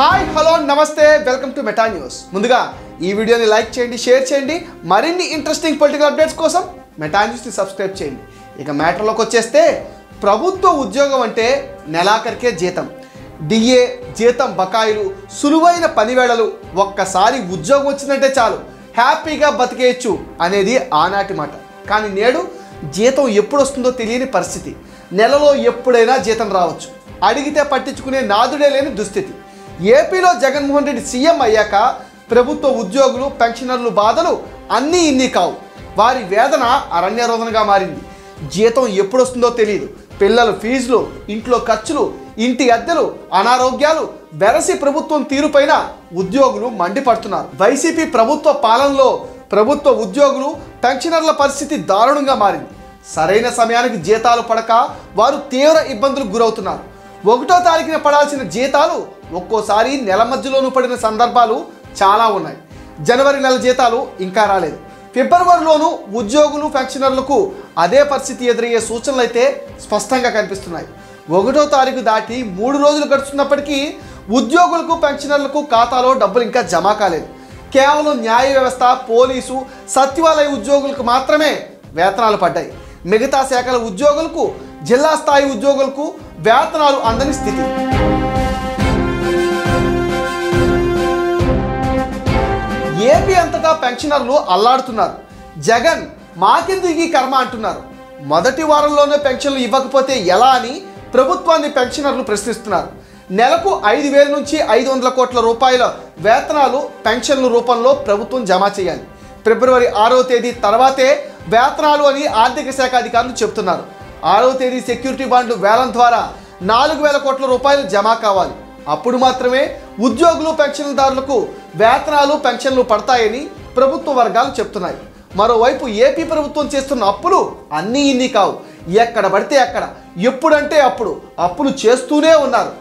Hi hello నమస్తే welcome to meta news. ముందుగా ఈ వీడియోని లైక్ చేయండి, షేర్ చేయండి. మరిన్ని ఇంట్రెస్టింగ్ పొలిటికల్ అప్డేట్స్ కోసం మెటా న్యూస్ని సబ్స్క్రైబ్ చేయండి. ఇక మ్యాటర్లోకి వచ్చేస్తే ప్రభుత్వ ఉద్యోగం అంటే నెలాఖరికే జీతం, డిఏ, జీతం బకాయిలు, సులువైన పనివేళలు, ఒక్కసారి ఉద్యోగం వచ్చిందంటే చాలు హ్యాపీగా బతికేయచ్చు అనేది ఆనాటి మాట. కానీ నేడు జీతం ఎప్పుడు వస్తుందో తెలియని పరిస్థితి. నెలలో ఎప్పుడైనా జీతం రావచ్చు, అడిగితే పట్టించుకునే నాదుడే లేని దుస్థితి. ఏపీలో జగన్మోహన్ రెడ్డి సీఎం అయ్యాక ప్రభుత్వ ఉద్యోగులు, పెన్షనర్లు బాధలు అన్నీ ఇన్ని కావు. వారి వేదన అరణ్యరోదనగా మారింది. జీతం ఎప్పుడు వస్తుందో తెలియదు. పిల్లల ఫీజులు, ఇంట్లో ఖర్చులు, ఇంటి అద్దెలు, అనారోగ్యాలు వెరసి ప్రభుత్వం తీరుపైన ఉద్యోగులు మండిపడుతున్నారు. వైసీపీ ప్రభుత్వ పాలనలో ప్రభుత్వ ఉద్యోగులు, పెన్షనర్ల పరిస్థితి దారుణంగా మారింది. సరైన సమయానికి జీతాలు పడక వారు తీవ్ర ఇబ్బందులకు గురవుతున్నారు. 1వ తారీఖున పడాల్సిన జీతాలు ఒక్కోసారి నెల మధ్యలోనూ పడిన సందర్భాలు చాలా ఉన్నాయి. జనవరి నెల జీతాలు ఇంకా రాలేదు. ఫిబ్రవరిలోనూ ఉద్యోగులు, పెన్షనర్లకు అదే పరిస్థితి ఎదురయ్యే సూచనలు అయితే స్పష్టంగా కనిపిస్తున్నాయి. 1వ తారీఖు దాటి 3 రోజులు గడుస్తున్నప్పటికీ ఉద్యోగులకు, పెన్షనర్లకు ఖాతాలో డబ్బులు ఇంకా జమ కాలేదు. కేవలం న్యాయ వ్యవస్థ, పోలీసు, సచివాలయ ఉద్యోగులకు మాత్రమే వేతనాలు పడ్డాయి. మిగతా శాఖల ఉద్యోగులకు, జిల్లా స్థాయి ఉద్యోగులకు వేతనాలు అందని స్థితి. ఏపీ అంతటా పెన్షనర్లు అల్లాడుతున్నారు. జగన్ మాకెందుకు ఈ కర్మ అంటున్నారు. మొదటి వారంలోనే పెన్షన్లు ఇవ్వకపోతే ఎలా అని ప్రభుత్వాన్ని పెన్షనర్లు ప్రశ్నిస్తున్నారు. నెలకు 5,000 నుంచి 500 కోట్ల రూపాయల వేతనాలు పెన్షన్ల రూపంలో ప్రభుత్వం జమ చేయాలి. ఫిబ్రవరి 6వ తేదీ తర్వాతే వేతనాలు అని ఆర్థిక శాఖ అధికారులు చెబుతున్నారు. 6వ తేదీ సెక్యూరిటీ బాండ్లు వేలం ద్వారా 4,000 కోట్ల రూపాయలు జమ కావాలి. అప్పుడు మాత్రమే ఉద్యోగులు, పెన్షన్దారులకు వేతనాలు, పెన్షన్లు పడతాయని ప్రభుత్వ వర్గాలు చెప్తున్నాయి. మరోవైపు ఏపీ ప్రభుత్వం చేస్తున్న అప్పులు అన్నీ ఇన్ని కావు. ఎక్కడ పడితే అక్కడ, ఎప్పుడంటే అప్పుడు అప్పులు చేస్తూనే ఉన్నారు.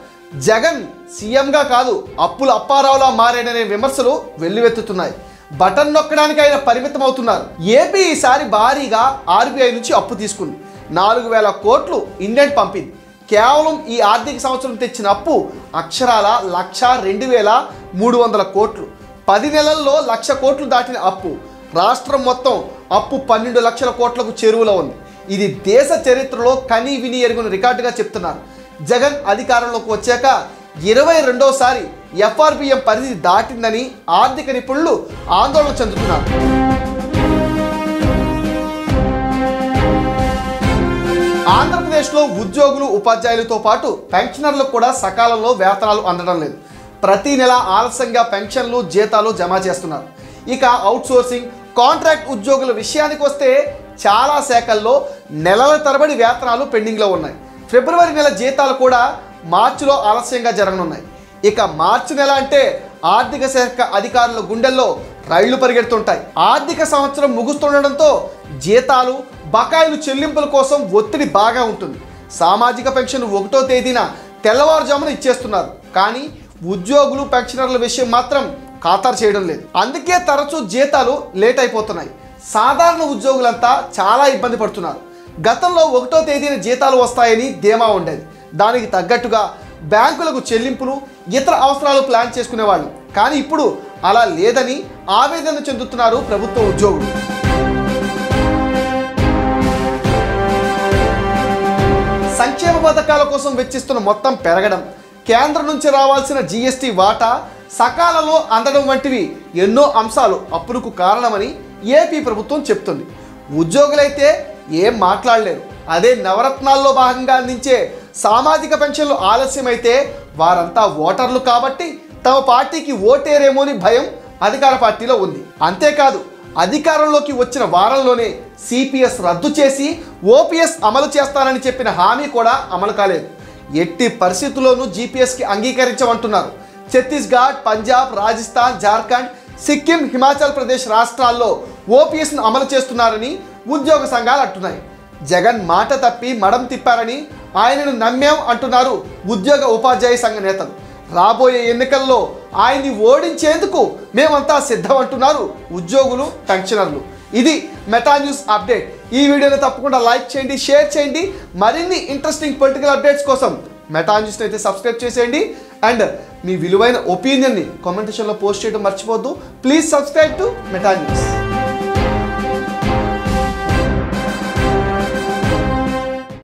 జగన్ సీఎంగా కాదు, అప్పులు అప్పారావులా మారాడనే విమర్శలు వెల్లువెత్తుతున్నాయి. బటన్ నొక్కడానికి ఆయన పరిమితం అవుతున్నారు. ఏపీ ఈసారి భారీగా ఆర్బీఐ నుంచి అప్పు తీసుకుంది. 4,000 కోట్లు ఇండియన్ పంపింది. కేవలం ఈ ఆర్థిక సంవత్సరం తెచ్చిన అప్పు అక్షరాల 1,02,300 కోట్లు. 10 నెలల్లో 1,00,000 కోట్లు దాటిన అప్పు. రాష్ట్రం మొత్తం అప్పు 12 లక్షల కోట్లకు చేరువలో ఉంది. ఇది దేశ చరిత్రలో కని విని ఎరుగున రికార్డుగా చెప్తున్నారు. జగన్ అధికారంలోకి వచ్చాక 22వసారి ఎఫ్ఆర్బిఎం పరిధి దాటిందని ఆర్థిక నిపుణులు ఆందోళన చెందుతున్నారు. ఆంధ్రప్రదేశ్లో ఉద్యోగులు, ఉపాధ్యాయులతో పాటు పెన్షనర్లకు కూడా సకాలంలో వేతనాలు అందడం లేదు. ప్రతి నెల ఆలస్యంగా పెన్షన్లు, జీతాలు జమ చేస్తున్నారు. ఇక అవుట్సోర్సింగ్, కాంట్రాక్ట్ ఉద్యోగుల విషయానికి వస్తే చాలా శాఖల్లో నెలల తరబడి వేతనాలు పెండింగ్లో ఉన్నాయి. ఫిబ్రవరి నెల జీతాలు కూడా మార్చిలో ఆలస్యంగా జరగనున్నాయి. ఇక మార్చి నెల అంటే ఆర్థిక శాఖ అధికారుల గుండెల్లో రైళ్లు పరిగెడుతుంటాయి. ఆర్థిక సంవత్సరం ముగుస్తుండడంతో జీతాలు, బకాయిలు చెల్లింపుల కోసం ఒత్తిడి బాగా ఉంటుంది. సామాజిక పెన్షన్ 1వ తేదీన తెల్లవారుజామున ఇచ్చేస్తున్నారు. కానీ ఉద్యోగులు, పెన్షనర్ల విషయం మాత్రం ఖాతరు చేయడం లేదు. అందుకే తరచూ జీతాలు లేట్ అయిపోతున్నాయి. సాధారణ ఉద్యోగులంతా చాలా ఇబ్బంది పడుతున్నారు. గతంలో 1వ తేదీన జీతాలు వస్తాయని ధీమా ఉండేది. దానికి తగ్గట్టుగా బ్యాంకులకు చెల్లింపులు, ఇతర అవసరాలు ప్లాన్ చేసుకునేవాళ్ళు. కానీ ఇప్పుడు అలా లేదని ఆవేదన చెందుతున్నారు ప్రభుత్వ ఉద్యోగులు. సంక్షేమ పథకాల కోసం వెచ్చిస్తున్న మొత్తం పెరగడం, కేంద్రం నుంచి రావాల్సిన జీఎస్టీ వాటా సకాలంలో అందడం వంటివి ఎన్నో అంశాలు అప్పులకు కారణమని ఏపీ ప్రభుత్వం చెప్తుంది. ఉద్యోగులైతే ఏం మాట్లాడలేరు. అదే నవరత్నాల్లో భాగంగా అందించే సామాజిక పెన్షన్లు ఆలస్యమైతే వారంతా ఓటర్లు కాబట్టి తమ పార్టీకి ఓటేరేమోని భయం అధికార పార్టీలో ఉంది. అంతేకాదు, అధికారంలోకి వచ్చిన వారంలోనే సిపిఎస్ రద్దు చేసి ఓపీఎస్ అమలు చేస్తానని చెప్పిన హామీ కూడా అమలు కాలేదు. ఎట్టి పరిస్థితుల్లోనూ జీపీఎస్కి అంగీకరించమంటున్నారు. ఛత్తీస్గఢ్, పంజాబ్, రాజస్థాన్, జార్ఖండ్, సిక్కిం, హిమాచల్ ప్రదేశ్ రాష్ట్రాల్లో ఓపీఎస్ను అమలు చేస్తున్నారని ఉద్యోగ సంఘాలు అంటున్నాయి. జగన్ మాట తప్పి మడం తిప్పారని ఆయనను నమ్మాం అంటున్నారు ఉద్యోగ, ఉపాధ్యాయ సంఘ నేతలు. రాబోయే ఎన్నికల్లో ఆయన్ని ఓడించేందుకు మేమంతా సిద్ధం అంటున్నారు ఉద్యోగులు, పెన్షనర్లు. ఇది మెటా న్యూస్ అప్డేట్. ఈ వీడియోని తప్పకుండా లైక్ చేయండి, షేర్ చేయండి. మరిన్ని ఇంట్రెస్టింగ్ పొలిటికల్ అప్డేట్స్ కోసం మెటా న్యూస్ని అయితే సబ్స్క్రైబ్ చేసేయండి. అండ్ మీ విలువైన ఒపీనియన్ని కామెంట్ సెక్షన్లో పోస్ట్ చేయడం మర్చిపోవద్దు. Please subscribe to meta news.